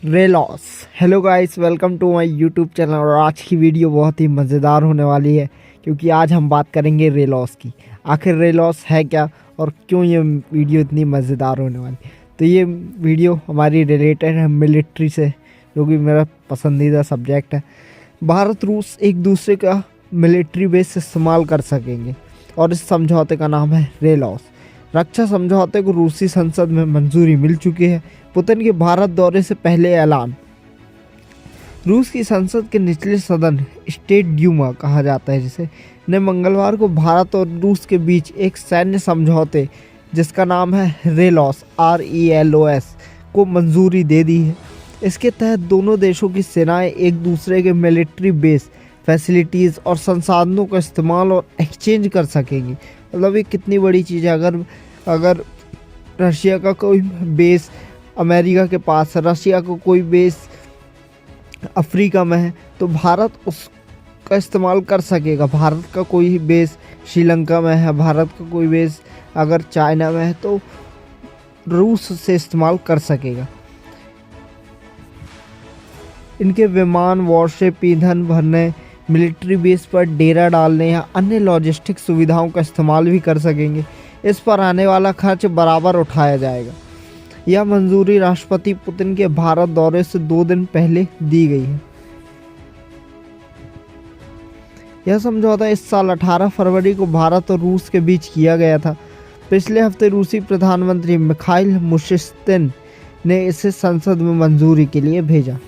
रेलॉस। Hello guys, welcome to my YouTube channel. और आज की वीडियो बहुत ही मज़ेदार होने वाली है क्योंकि आज हम बात करेंगे रेलॉस की। आखिर रेलॉस है क्या और क्यों ये वीडियो इतनी मज़ेदार होने वाली। तो ये वीडियो हमारी रिलेटेड है मिलिट्री से, जो कि मेरा पसंदीदा सब्जेक्ट है। भारत रूस एक दूसरे का मिलिट्री बेस इस्तेमाल कर सकेंगे और इस समझौते का नाम है रेलॉस। रक्षा समझौते को रूसी संसद में मंजूरी मिल चुकी है। पुतिन के भारत दौरे से पहले ऐलान। रूस की संसद के निचले सदन, स्टेट ड्यूमा कहा जाता है जिसे, ने मंगलवार को भारत और रूस के बीच एक सैन्य समझौते जिसका नाम है रेलॉस RELOS को मंजूरी दे दी है। इसके तहत दोनों देशों की सेनाएं एक दूसरे के मिलिट्री बेस, फैसिलिटीज़ और संसाधनों का इस्तेमाल और एक्सचेंज कर सकेंगी। मतलब ये कितनी बड़ी चीज़ है। अगर रशिया का कोई बेस अमेरिका के पास है, रशिया को कोई बेस अफ्रीका में है, तो भारत उसका इस्तेमाल कर सकेगा। भारत का कोई बेस श्रीलंका में है, भारत का कोई बेस अगर चाइना में है, तो रूस से इस्तेमाल कर सकेगा। इनके विमान, वॉरशिप, ईंधन भरने, मिलिट्री बेस पर डेरा डालने या अन्य लॉजिस्टिक सुविधाओं का इस्तेमाल भी कर सकेंगे। इस पर आने वाला खर्च बराबर उठाया जाएगा। यह मंजूरी राष्ट्रपति पुतिन के भारत दौरे से 2 दिन पहले दी गई है। यह समझौता इस साल 18 फरवरी को भारत और रूस के बीच किया गया था। पिछले हफ्ते रूसी प्रधानमंत्री मिखाइल मुशिस्तिन ने इसे संसद में मंजूरी के लिए भेजा।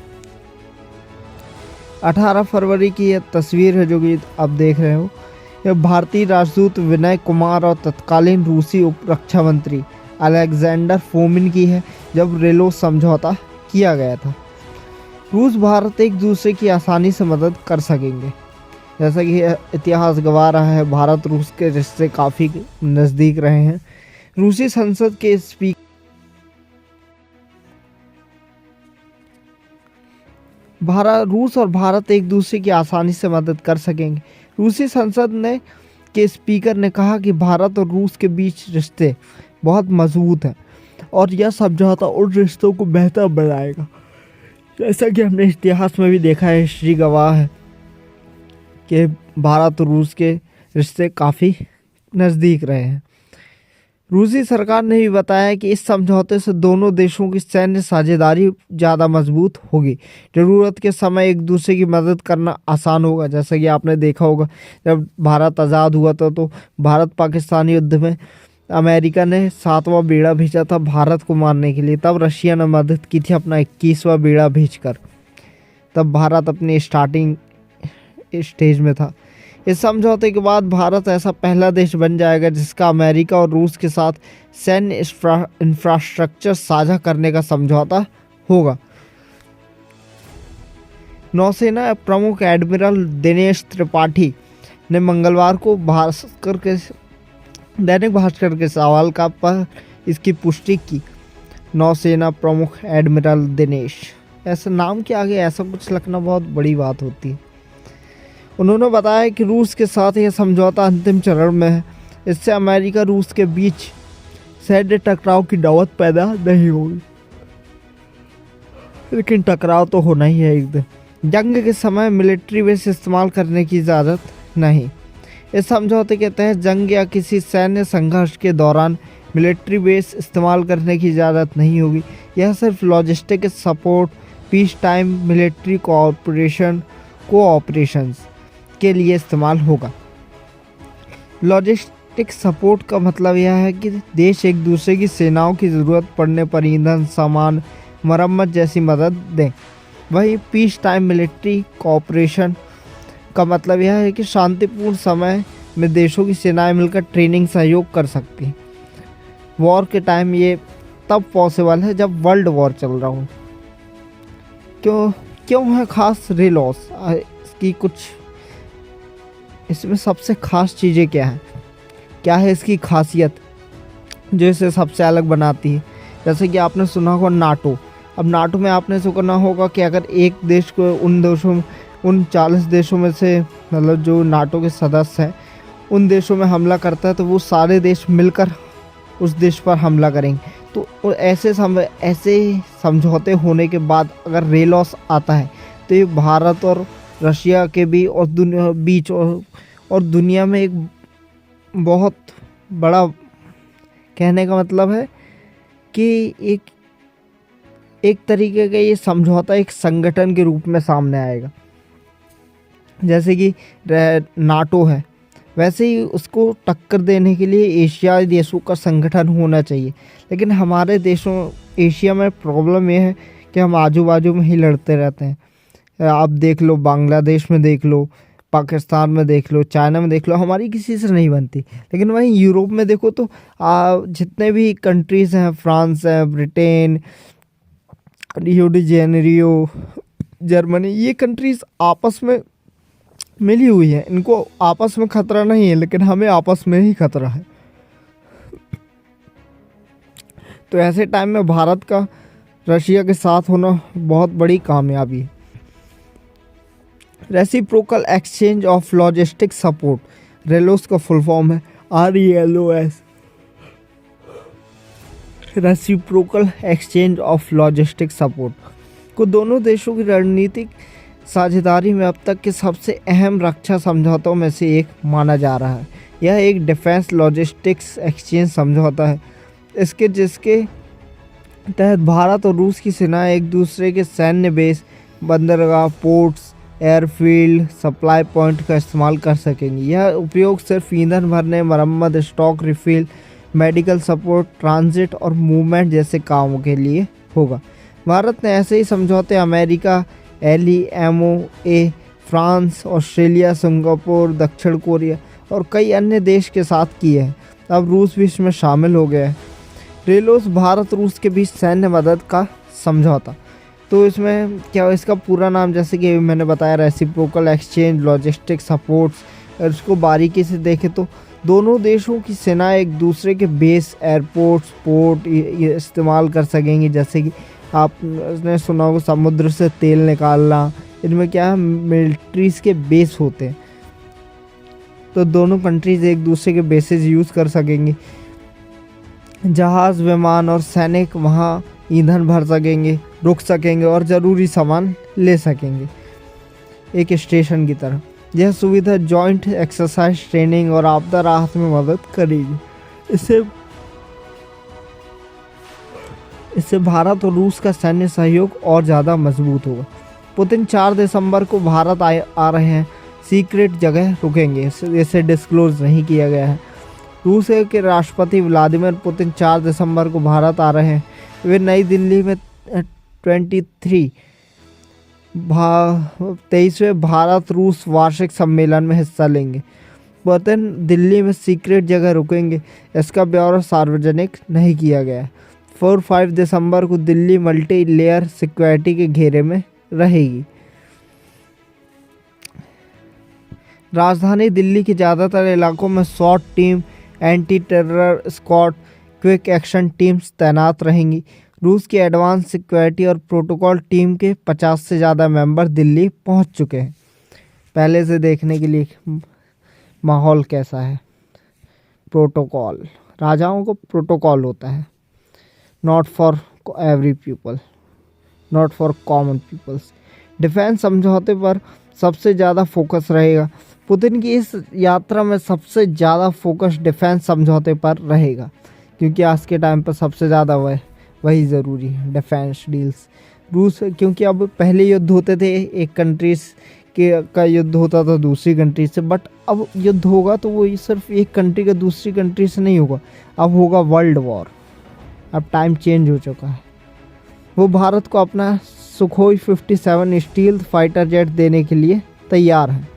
18 फरवरी की यह तस्वीर है जो कि आप देख रहे हो। यह भारतीय राजदूत विनय कुमार और तत्कालीन रूसी उप रक्षा मंत्री अलेक्जेंडर फोमिन की है जब रेलॉस समझौता किया गया था। रूस भारत एक दूसरे की आसानी से मदद कर सकेंगे। जैसा कि इतिहास गवाह रहा है, भारत रूस के रिश्ते काफ़ी नज़दीक रहे हैं। रूसी संसद के स्पीकर रूस और भारत एक दूसरे की आसानी से मदद कर सकेंगे। रूसी संसद के स्पीकर ने कहा कि भारत और रूस के बीच रिश्ते बहुत मजबूत हैं और यह समझौता उन रिश्तों को बेहतर बनाएगा। जैसा कि हमने इतिहास में भी देखा है, हिस्ट्री गवाह है कि भारत और रूस के रिश्ते काफ़ी नज़दीक रहे हैं। रूसी सरकार ने भी बताया कि इस समझौते से दोनों देशों की सैन्य साझेदारी ज़्यादा मजबूत होगी। ज़रूरत के समय एक दूसरे की मदद करना आसान होगा। जैसा कि आपने देखा होगा, जब भारत आज़ाद हुआ था तो भारत पाकिस्तान युद्ध में अमेरिका ने 7वां बेड़ा भेजा था भारत को मारने के लिए। तब रशिया ने मदद की थी अपना 21वां बेड़ा भेजकर। तब भारत अपनी स्टार्टिंग स्टेज में था। इस समझौते के बाद भारत ऐसा पहला देश बन जाएगा जिसका अमेरिका और रूस के साथ सैन्य इंफ्रास्ट्रक्चर साझा करने का समझौता होगा। नौसेना प्रमुख एडमिरल दिनेश त्रिपाठी ने मंगलवार को दैनिक भास्कर के सवाल का पर इसकी पुष्टि की। नौसेना प्रमुख एडमिरल दिनेश, ऐसा नाम के आगे ऐसा कुछ लिखना बहुत बड़ी बात होती है। उन्होंने बताया कि रूस के साथ यह समझौता अंतिम चरण में है। इससे अमेरिका रूस के बीच सैन्य टकराव की नौबत पैदा नहीं होगी, लेकिन टकराव तो होना ही है एक दिन। जंग के समय मिलिट्री बेस इस्तेमाल करने की इजाज़त नहीं। इस समझौते के तहत जंग या किसी सैन्य संघर्ष के दौरान मिलिट्री बेस इस्तेमाल करने की इजाज़त नहीं होगी। यह सिर्फ logistic support, peace time military cooperations के लिए इस्तेमाल होगा। लॉजिस्टिक सपोर्ट का मतलब यह है कि देश एक दूसरे की सेनाओं की ज़रूरत पड़ने पर ईंधन, सामान, मरम्मत जैसी मदद दें। वहीं पीस टाइम मिलिट्री कोऑपरेशन का मतलब यह है कि शांतिपूर्ण समय में देशों की सेनाएं मिलकर ट्रेनिंग सहयोग कर सकती हैं। वॉर के टाइम ये तब पॉसिबल है जब वर्ल्ड वॉर चल रहा हो। क्यों है खास रेलॉस? इसकी कुछ इसमें सबसे ख़ास चीज़ें क्या है इसकी खासियत जो इसे सबसे अलग बनाती है? जैसे कि आपने सुना होगा नाटो। अब नाटो में आपने सुना होगा कि अगर एक देश को उन 40 देशों में से, मतलब जो नाटो के सदस्य हैं, उन देशों में हमला करता है तो वो सारे देश मिलकर उस देश पर हमला करेंगे। तो ऐसे समझौते होने के बाद अगर रेलॉस आता है तो ये भारत और रशिया के भी और बीच और दुनिया में एक बहुत बड़ा, कहने का मतलब है कि एक तरीके का ये समझौता एक संगठन के रूप में सामने आएगा। जैसे कि नाटो है, वैसे ही उसको टक्कर देने के लिए एशियाई देशों का संगठन होना चाहिए। लेकिन हमारे देशों एशिया में प्रॉब्लम ये है कि हम आजू बाजू में ही लड़ते रहते हैं। आप देख लो, बांग्लादेश में देख लो, पाकिस्तान में देख लो, चाइना में देख लो, हमारी किसी से नहीं बनती। लेकिन वहीं यूरोप में देखो तो जितने भी कंट्रीज़ हैं, फ्रांस है, Britain, Rio de Janeiro, Germany, ये कंट्रीज़ आपस में मिली हुई है। इनको आपस में खतरा नहीं है, लेकिन हमें आपस में ही खतरा है। तो ऐसे टाइम में भारत का रशिया के साथ होना बहुत बड़ी कामयाबी है। Reciprocal exchange of logistic support, RELOS का फुल फॉर्म है RELOS, reciprocal exchange of logistic support को दोनों देशों की रणनीतिक साझेदारी में अब तक के सबसे अहम रक्षा समझौतों में से एक माना जा रहा है। यह एक डिफेंस लॉजिस्टिक्स एक्सचेंज समझौता है, जिसके तहत भारत और रूस की सेनाएं एक दूसरे के सैन्य बेस, बंदरगाह, पोर्ट्स, एयरफील्ड, सप्लाई पॉइंट का इस्तेमाल कर सकेंगी। यह उपयोग सिर्फ ईंधन भरने, मरम्मत, stock refill, medical support, transit और मूवमेंट जैसे कामों के लिए होगा। भारत ने ऐसे ही समझौते America, LEMOA, France, Australia, Singapore, दक्षिण कोरिया और कई अन्य देश के साथ किए हैं। अब रूस भी इसमें शामिल हो गया है। रेलोस भारत रूस के बीच सैन्य मदद का समझौता। तो इसमें क्या, इसका पूरा नाम जैसे कि मैंने बताया, रेसिप्रोकल एक्सचेंज लॉजिस्टिक सपोर्ट्स। और इसको बारीकी से देखें तो दोनों देशों की सेनाएं एक दूसरे के बेस, एयरपोर्ट्स, पोर्ट ये इस्तेमाल कर सकेंगी। जैसे कि आपने सुना होगा समुद्र से तेल निकालना, इनमें क्या है, मिलिट्रीज के बेस होते हैं। तो दोनों कंट्रीज एक दूसरे के बेसेस यूज़ कर सकेंगी। जहाज़, विमान और सैनिक वहाँ ईंधन भर सकेंगे, रुक सकेंगे और ज़रूरी सामान ले सकेंगे एक स्टेशन की तरह। यह सुविधा जॉइंट एक्सरसाइज, ट्रेनिंग और आपदा राहत में मदद करेगी। इससे भारत और रूस का सैन्य सहयोग और ज़्यादा मजबूत होगा। पुतिन 4 दिसंबर को भारत आ रहे हैं, सीक्रेट जगह रुकेंगे, इसे डिस्क्लोज नहीं किया गया है। रूस के राष्ट्रपति व्लादिमीर पुतिन 4 दिसंबर को भारत आ रहे हैं। वे नई दिल्ली में 23वें भारत रूस वार्षिक सम्मेलन में हिस्सा लेंगे। पुतिन दिल्ली में सीक्रेट जगह रुकेंगे, इसका ब्यौरा सार्वजनिक नहीं किया गया है। 4-5 दिसंबर को दिल्ली मल्टी लेयर सिक्योरिटी के घेरे में रहेगी। राजधानी दिल्ली के ज़्यादातर इलाकों में SWAT team, anti terror squad, quick action teams तैनात रहेंगी। रूस की एडवांस सिक्योरिटी और प्रोटोकॉल टीम के 50 से ज़्यादा मेंबर दिल्ली पहुंच चुके हैं। पहले से देखने के लिए माहौल कैसा है। प्रोटोकॉल, राजाओं को प्रोटोकॉल होता है, not for every people, not for common peoples. Defence समझौते पर सबसे ज़्यादा फोकस रहेगा। पुतिन की इस यात्रा में सबसे ज़्यादा फोकस डिफेंस समझौते पर रहेगा, क्योंकि आज के टाइम पर सबसे ज़्यादा वही ज़रूरी है, डिफेंस डील्स। रूस, क्योंकि अब पहले युद्ध होते थे, एक कंट्रीज का युद्ध होता था दूसरी कंट्री से, बट अब युद्ध होगा तो वो सिर्फ एक कंट्री का दूसरी कंट्री से नहीं होगा, अब होगा वर्ल्ड वॉर। अब टाइम चेंज हो चुका है। वो भारत को अपना सुखोई 57 स्टील्थ फाइटर जेट देने के लिए तैयार है।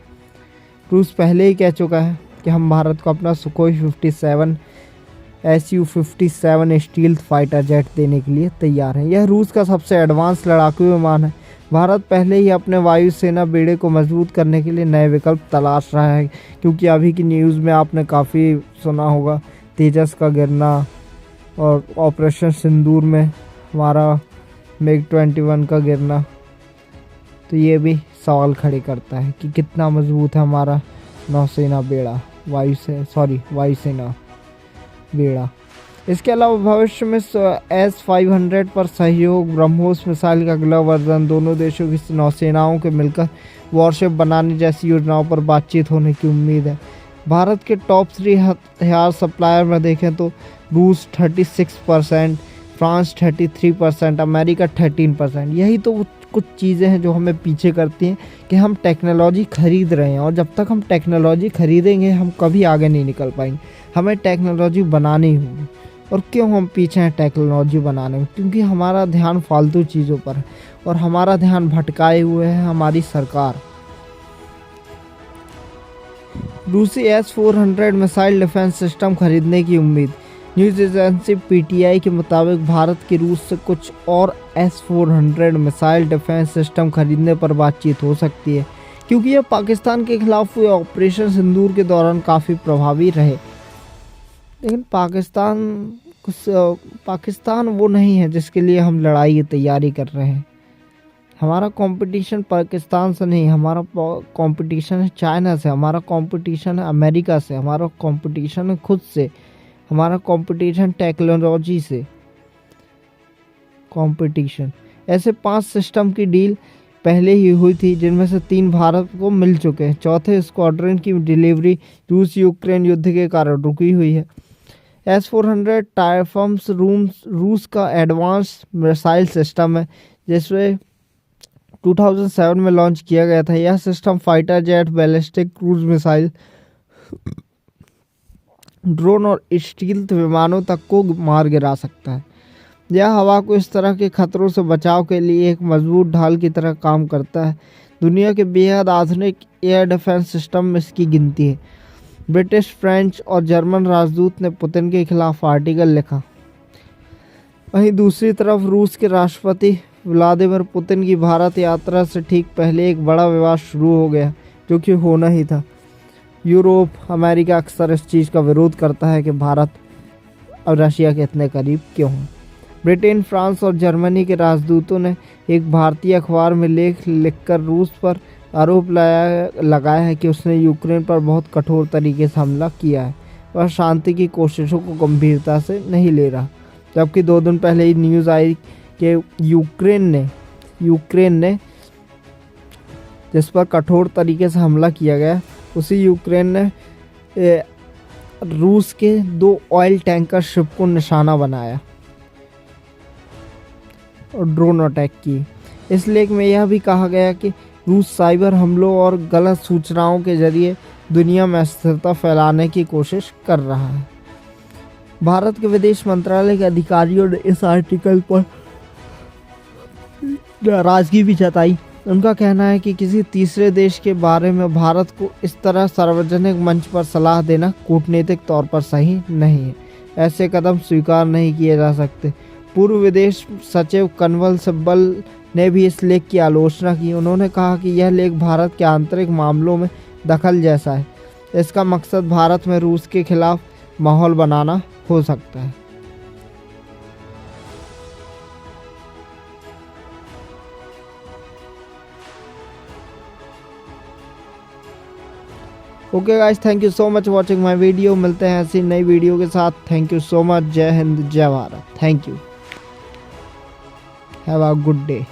रूस पहले ही कह चुका है कि हम भारत को अपना Sukhoi 57 Su-57 stealth fighter jet देने के लिए तैयार है। यह रूस का सबसे एडवांस लड़ाकू विमान है। भारत पहले ही अपने वायुसेना बेड़े को मजबूत करने के लिए नए विकल्प तलाश रहा है, क्योंकि अभी की न्यूज़ में आपने काफ़ी सुना होगा तेजस का गिरना और ऑपरेशन सिंदूर में हमारा MiG-21 का गिरना। तो ये भी सवाल खड़े करता है कि कितना मजबूत है हमारा नौसेना बेड़ा, वायुसेना बेड़ा। इसके अलावा भविष्य में S-500 पर सहयोग, ब्रह्मोस मिसाइल का अगला वर्जन, दोनों देशों की नौसेनाओं के मिलकर वॉरशिप बनाने जैसी योजनाओं पर बातचीत होने की उम्मीद है। भारत के टॉप 3 हथियार सप्लायर में देखें तो रूस 36%, फ्रांस 33%, अमेरिका 13%। यही तो कुछ चीज़ें हैं जो हमें पीछे करती हैं कि हम टेक्नोलॉजी खरीद रहे हैं, और जब तक हम टेक्नोलॉजी खरीदेंगे हम कभी आगे नहीं निकल पाएंगे। हमें टेक्नोलॉजी बनानी होगी। और क्यों हम पीछे हैं टेक्नोलॉजी बनाने में? क्योंकि हमारा ध्यान फालतू चीज़ों पर है और हमारा ध्यान भटकाए हुए है हमारी सरकार। रूसी S-400 मिसाइल डिफेंस सिस्टम खरीदने की उम्मीद। न्यूज़ एजेंसी PTI के मुताबिक भारत की रूस से कुछ और S-400 मिसाइल डिफेंस सिस्टम खरीदने पर बातचीत हो सकती है, क्योंकि यह पाकिस्तान के खिलाफ हुए ऑपरेशन सिंदूर के दौरान काफ़ी प्रभावी रहे। लेकिन पाकिस्तान वो नहीं है जिसके लिए हम लड़ाई की तैयारी कर रहे हैं। हमारा कंपटीशन पाकिस्तान से नहीं, हमारा कंपटीशन है चाइना से, हमारा कंपटीशन है अमेरिका से, हमारा कंपटीशन है खुद से, हमारा कंपटीशन टेक्नोलॉजी से कंपटीशन। ऐसे 5 सिस्टम की डील पहले ही हुई थी, जिनमें से 3 भारत को मिल चुके हैं। चौथे स्क्वाड्रन की डिलीवरी रूस यूक्रेन युद्ध के कारण रुकी हुई है। S-400 टाइफम्स रूस का एडवांस मिसाइल सिस्टम है, जिसमें 2007 में लॉन्च किया गया था। यह system fighter jet, ballistic cruise missile, drone और स्टील्थ विमानों तक को मार गिरा सकता है। यह हवा को इस तरह के खतरों से बचाव के लिए एक मजबूत ढाल की तरह काम करता है। दुनिया के बेहद आधुनिक एयर डिफेंस सिस्टम में इसकी गिनती है। ब्रिटिश, फ्रेंच और जर्मन राजदूत ने पुतिन के खिलाफ आर्टिकल लिखा। वहीं दूसरी तरफ रूस के राष्ट्रपति व्लादिमीर पुतिन की भारत यात्रा से ठीक पहले एक बड़ा विवाद शुरू हो गया, जो कि होना ही था। यूरोप, अमेरिका अक्सर इस चीज़ का विरोध करता है कि भारत और रशिया के इतने करीब क्यों हैं। ब्रिटेन, फ्रांस और जर्मनी के राजदूतों ने एक भारतीय अखबार में लेख लिखकर रूस पर आरोप लगाया है कि उसने यूक्रेन पर बहुत कठोर तरीके से हमला किया है। वह शांति की कोशिशों को गंभीरता से नहीं ले रहा। जबकि 2 दिन पहले ही न्यूज़ आई कि यूक्रेन ने जिस पर कठोर तरीके से हमला किया गया, उसी यूक्रेन ने रूस के 2 ऑयल टैंकर शिप को निशाना बनाया और ड्रोन अटैक की। इस लेख में यह भी कहा गया कि रूस साइबर हमलों और गलत सूचनाओं के जरिए दुनिया में अस्थिरता फैलाने की कोशिश कर रहा है। भारत के विदेश मंत्रालय के अधिकारियों ने इस आर्टिकल पर नाराजगी भी जताई। उनका कहना है कि किसी तीसरे देश के बारे में भारत को इस तरह सार्वजनिक मंच पर सलाह देना कूटनीतिक तौर पर सही नहीं है। ऐसे कदम स्वीकार नहीं किए जा सकते। पूर्व विदेश सचिव कंवल सिब्बल ने भी इस लेख की आलोचना की। उन्होंने कहा कि यह लेख भारत के आंतरिक मामलों में दखल जैसा है। इसका मकसद भारत में रूस के खिलाफ माहौल बनाना हो सकता है। Okay guys, thank you so much watching my video. मिलते हैं ऐसी नई वीडियो के साथ। Thank you so much. जय हिंद, जय Bharat. Thank you. Have a good day.